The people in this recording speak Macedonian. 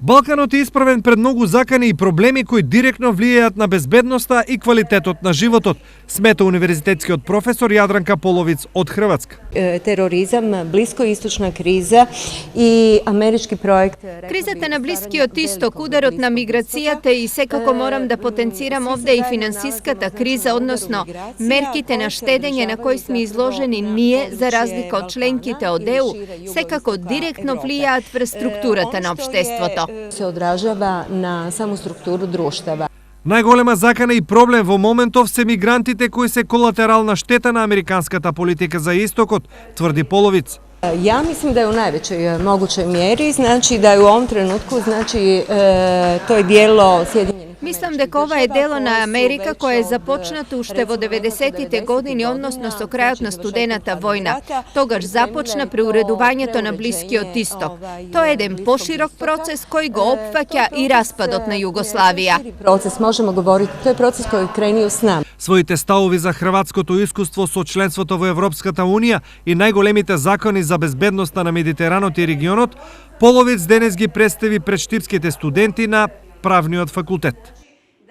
Балканот е исправен пред многу закани и проблеми кои директно влијаат на безбедноста и квалитетот на животот, смета универзитетскиот професор Јадранка Половиц од Хрватска. Тероризам, блискоисточна криза и амерички проект. Кризата на Блискиот исток, ударот на миграцијата и секако морам да потенцирам овде и финансиската криза, односно мерките на штедење на кои сме изложени ние, за разлика од членките од ЕУ, секако директно влијаат врз структурата на општеството. Се одражава на саму структуру друштава. Најголема закана и проблем во моментов се мигрантите кои се колатерална штета на американската политика за истокот, тврди Половиц. Ja mislim da je u najvećoj mogućoj mjeri, znači da je u ovom trenutku, znači to je dijelo Sjedinjenih. Мислам дека ова е дело на Америка која е започнато уште во 90-тите години, односно со крајот на студената војна. Тогаш започна преуредувањето на Блискиот исток. Тоа е еден поширок процес кој го опфаќа и распадот на Југославија. Процес можемо говорити, to je proces koji je krenio s nama. Своите ставови за хрватското искуство со членството во Европската Унија и најголемите закони за безбедноста на Медитеранот и регионот, Половиц денес ги представи пред штипските студенти на правниот факултет.